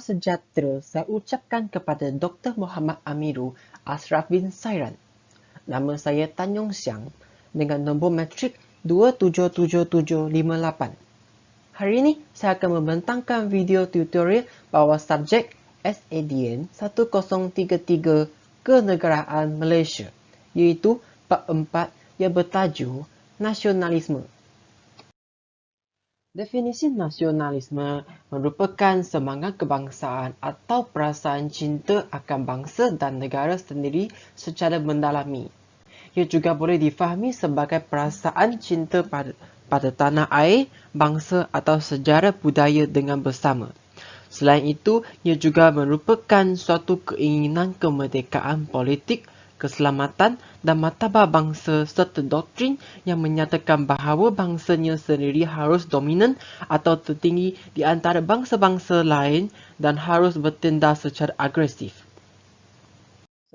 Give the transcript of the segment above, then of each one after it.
Salam sejahtera saya ucapkan kepada Dr. Muhammad Amirul Ashraf bin Sairan. Nama saya Tan Yong Xiang dengan nombor matrik 27758. Hari ini saya akan membentangkan video tutorial bawah subjek SADN 1033 Kenegaraan Malaysia, iaitu bab 4 yang bertajuk Nasionalisme. Definisi nasionalisme merupakan semangat kebangsaan atau perasaan cinta akan bangsa dan negara sendiri secara mendalami. Ia juga boleh difahami sebagai perasaan cinta pada tanah air, bangsa atau sejarah budaya dengan bersama. Selain itu, ia juga merupakan suatu keinginan kemerdekaan politik, keselamatan dan martabat bangsa serta doktrin yang menyatakan bahawa bangsanya sendiri harus dominan atau tertinggi di antara bangsa-bangsa lain dan harus bertindak secara agresif.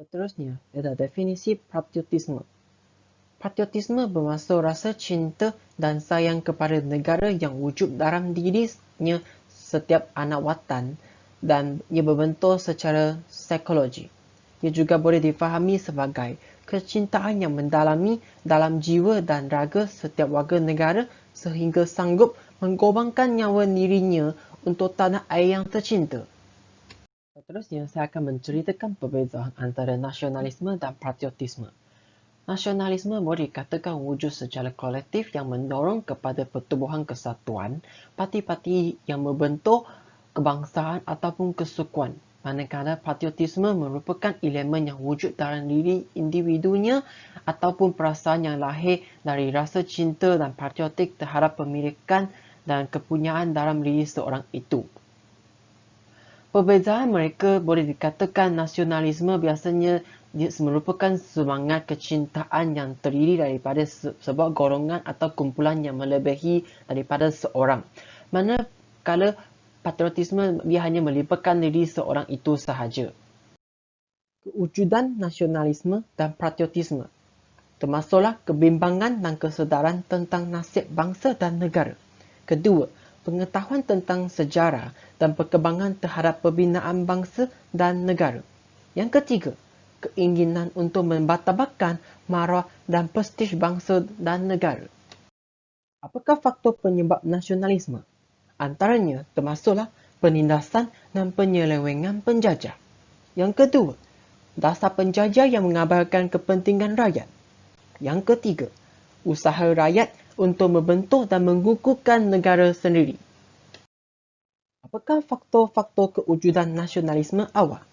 Seterusnya adalah definisi patriotisme. Patriotisme bermaksud rasa cinta dan sayang kepada negara yang wujud dalam dirinya setiap anak watan dan ia berbentuk secara psikologi. Ia juga boleh difahami sebagai kecintaan yang mendalami dalam jiwa dan raga setiap warga negara sehingga sanggup mengorbankan nyawa dirinya untuk tanah air yang tercinta. Seterusnya, saya akan menceritakan perbezaan antara nasionalisme dan patriotisme. Nasionalisme boleh dikatakan wujud secara kolektif yang mendorong kepada pertubuhan kesatuan, parti-parti yang membentuk kebangsaan ataupun kesukuan. Manakala patriotisme merupakan elemen yang wujud dalam diri individunya ataupun perasaan yang lahir dari rasa cinta dan patriotik terhadap pemilikan dan kepunyaan dalam diri seorang itu. Perbezaan mereka boleh dikatakan nasionalisme biasanya merupakan semangat kecintaan yang terdiri daripada sebuah golongan atau kumpulan yang melebihi daripada seorang. Manakala patriotisme dia hanya melibatkan diri seorang itu sahaja. Kewujudan nasionalisme dan patriotisme termasuklah kebimbangan dan kesedaran tentang nasib bangsa dan negara. Kedua, pengetahuan tentang sejarah dan perkembangan terhadap pembinaan bangsa dan negara. Yang ketiga, keinginan untuk membartabarkan maruah dan prestij bangsa dan negara. Apakah faktor penyebab nasionalisme? Antaranya termasuklah penindasan dan penyelewengan penjajah. Yang kedua, dasar penjajah yang mengabaikan kepentingan rakyat. Yang ketiga, usaha rakyat untuk membentuk dan mengukuhkan negara sendiri. Apakah faktor-faktor kewujudan nasionalisme awal?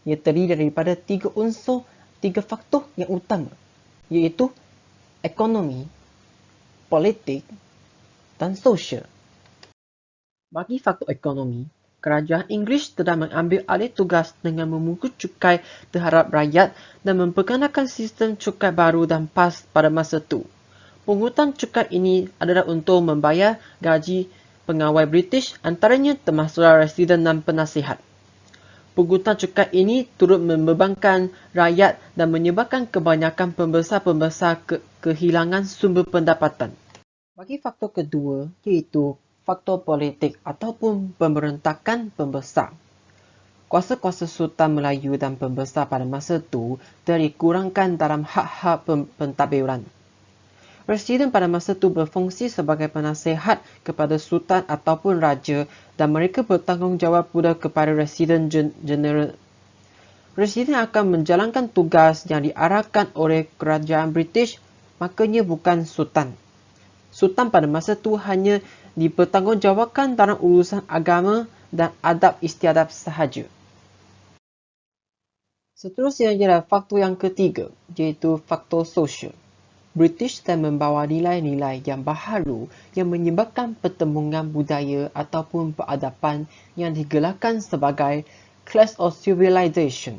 Ia terdiri daripada tiga faktor yang utama, iaitu ekonomi, politik dan sosial. Bagi faktor ekonomi, kerajaan Inggeris telah mengambil alih tugas dengan memungut cukai terhadap rakyat dan memperkenalkan sistem cukai baru dan PAS pada masa itu. Pungutan cukai ini adalah untuk membayar gaji pengawal British, antaranya termasuklah residen dan penasihat. Pungutan cukai ini turut membebankan rakyat dan menyebabkan kebanyakan pembesar-pembesar kehilangan sumber pendapatan. Bagi faktor kedua, iaitu faktor politik ataupun pemberontakan pembesar. Kuasa-kuasa Sultan Melayu dan pembesar pada masa itu telah dikurangkan dalam hak-hak pentadbiran. Residen pada masa itu berfungsi sebagai penasihat kepada Sultan ataupun Raja dan mereka bertanggungjawab pula kepada Residen Jeneral. Residen akan menjalankan tugas yang diarahkan oleh kerajaan British, makanya bukan Sultan. Sultan pada masa itu hanya dipertanggungjawabkan dalam urusan agama dan adab istiadat sahaja. Seterusnya ialah faktor yang ketiga, iaitu faktor sosial. British telah membawa nilai-nilai yang baharu yang menyebabkan pertembungan budaya ataupun peradaban yang digelarkan sebagai Clash of Civilization.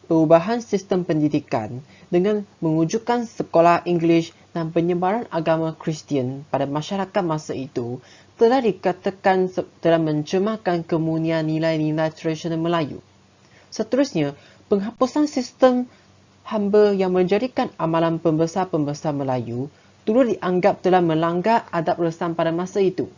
Perubahan sistem pendidikan dengan mewujudkan sekolah Inggeris dan penyebaran agama Kristian pada masyarakat masa itu telah dikatakan telah mencemarkan kemuliaan nilai-nilai tradisional Melayu. Seterusnya, penghapusan sistem hamba yang menjadikan amalan pembesar-pembesar Melayu turut dianggap telah melanggar adab resam pada masa itu.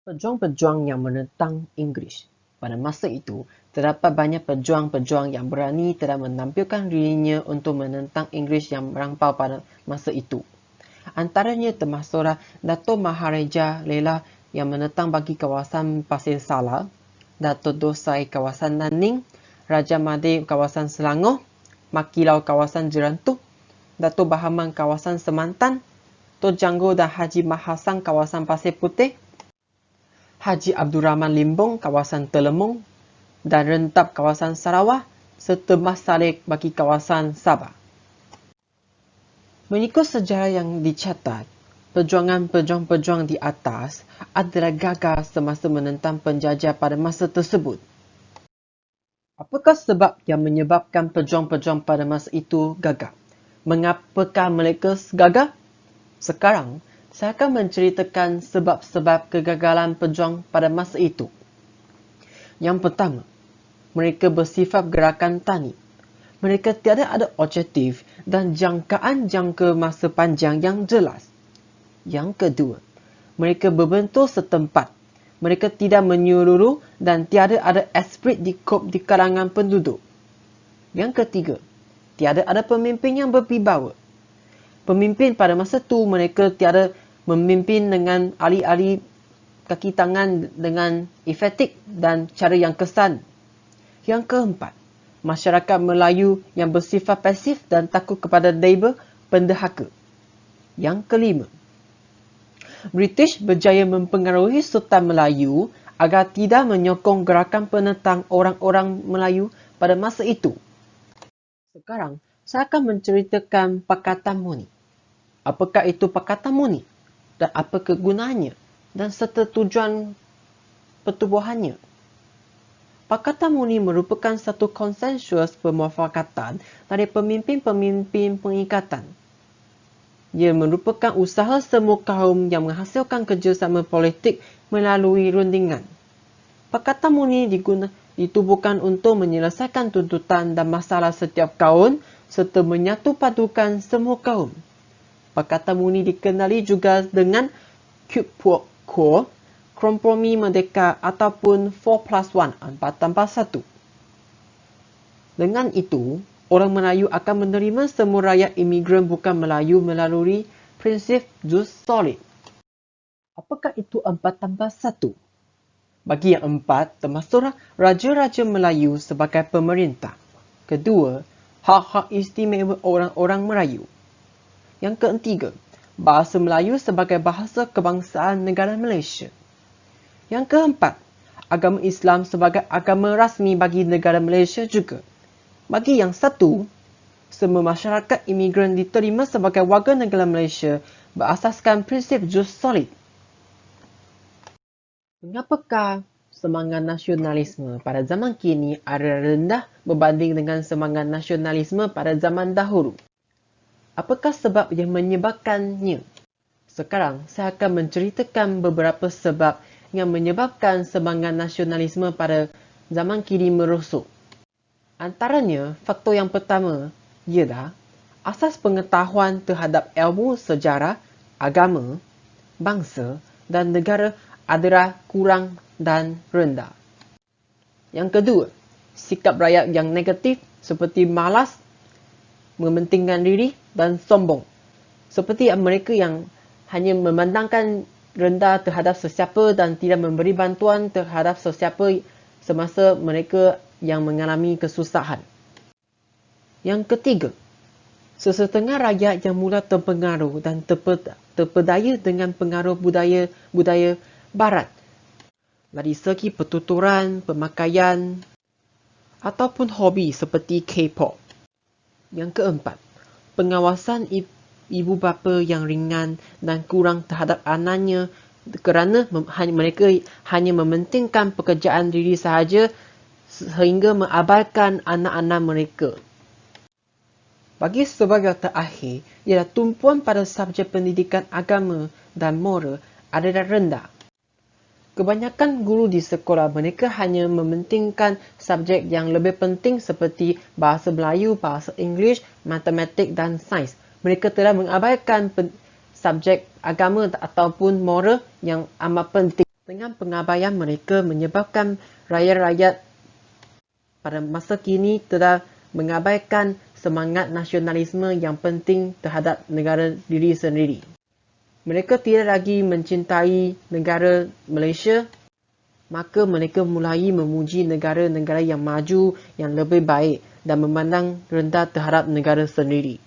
Pejuang-pejuang yang menentang Inggeris. Pada masa itu, terdapat banyak pejuang-pejuang yang berani telah menampilkan dirinya untuk menentang Inggeris yang merampau pada masa itu. Antaranya termasuklah Dato' Maharaja Lela yang menentang bagi kawasan Pasir Sala, Dato' Dosai kawasan Nanning, Raja Made kawasan Selangor, Makilau kawasan Jerantuh, Dato' Bahaman kawasan Semantan, Tok Janggo dan Haji Mahasang kawasan Pasir Putih, Haji Abdul Rahman Limbong kawasan Telemong, dan Rentap kawasan Sarawak, serta Mas Saleh bagi kawasan Sabah. Mengikut sejarah yang dicatat, perjuangan pejuang-pejuang di atas adalah gagal semasa menentang penjajah pada masa tersebut. Apakah sebab yang menyebabkan pejuang-pejuang pada masa itu gagal? Mengapakah mereka gagal? Sekarang, saya akan menceritakan sebab-sebab kegagalan pejuang pada masa itu. Yang pertama, mereka bersifat gerakan tani. Mereka tiada ada objektif dan jangkaan jangka masa panjang yang jelas. Yang kedua, mereka berbentuk setempat. Mereka tidak menyeluruh dan tiada ada esprit di kalangan penduduk. Yang ketiga, tiada ada pemimpin yang berwibawa. Pemimpin pada masa itu mereka tiada memimpin dengan alih-alih kaki tangan dengan efektif dan cara yang kesan. Yang keempat, masyarakat Melayu yang bersifat pasif dan takut kepada deba pendahaka. Yang kelima, British berjaya mempengaruhi Sultan Melayu agar tidak menyokong gerakan penentang orang-orang Melayu pada masa itu. Sekarang, saya akan menceritakan Pakatan Muni. Apakah itu Pakatan Muni? Dan apa kegunaannya? Dan serta tujuan pertubuhannya? Pakatan Muni merupakan satu konsensus permufakatan dari pemimpin-pemimpin pengikatan. Ia merupakan usaha semua kaum yang menghasilkan kerjasama politik melalui rundingan. Pakatan Muni ditubuhkan untuk menyelesaikan tuntutan dan masalah setiap kaum serta menyatupadukan semua kaum. Pakatan Muni dikenali juga dengan Quid Pro Quo, kompromi merdeka ataupun 4+1, 4+1. Dengan itu, orang Melayu akan menerima semua rakyat imigran bukan Melayu melalui prinsip jus solid. Apakah itu 4+1? Bagi yang empat, termasuklah Raja-Raja Melayu sebagai pemerintah. Kedua, hak-hak istimewa orang-orang Melayu. Yang ketiga, bahasa Melayu sebagai bahasa kebangsaan negara Malaysia. Yang keempat, agama Islam sebagai agama rasmi bagi negara Malaysia juga. Bagi yang satu, semua masyarakat imigran diterima sebagai warga negara Malaysia berasaskan prinsip jus solid. Mengapakah semangat nasionalisme pada zaman kini adalah rendah berbanding dengan semangat nasionalisme pada zaman dahulu? Apakah sebab yang menyebabkannya? Sekarang, saya akan menceritakan beberapa sebab yang menyebabkan semangat nasionalisme pada zaman kini merosot. Antaranya, faktor yang pertama ialah asas pengetahuan terhadap ilmu sejarah, agama, bangsa dan negara adalah kurang dan rendah. Yang kedua, sikap rakyat yang negatif seperti malas, mementingkan diri dan sombong. Seperti mereka yang hanya memandangkan rendah terhadap sesiapa dan tidak memberi bantuan terhadap sesiapa semasa mereka yang mengalami kesusahan. Yang ketiga, sesetengah rakyat yang mula terpengaruh dan terpedaya dengan pengaruh budaya Barat dari segi pertuturan, pemakaian ataupun hobi seperti K-pop. Yang keempat, pengawasan ibu bapa yang ringan dan kurang terhadap anaknya kerana mereka hanya mementingkan pekerjaan diri sahaja sehingga mengabaikan anak-anak mereka. Bagi sebab yang terakhir, ialah tumpuan pada subjek pendidikan agama dan moral adalah rendah. Kebanyakan guru di sekolah mereka hanya mementingkan subjek yang lebih penting seperti bahasa Melayu, bahasa Inggeris, matematik dan sains. Mereka telah mengabaikan subjek agama ataupun moral yang amat penting. Dengan pengabaian mereka menyebabkan rakyat-rakyat pada masa kini telah mengabaikan semangat nasionalisme yang penting terhadap negara diri sendiri. Mereka tidak lagi mencintai negara Malaysia, maka mereka mulai memuji negara-negara yang maju yang lebih baik dan memandang rendah terhadap negara sendiri.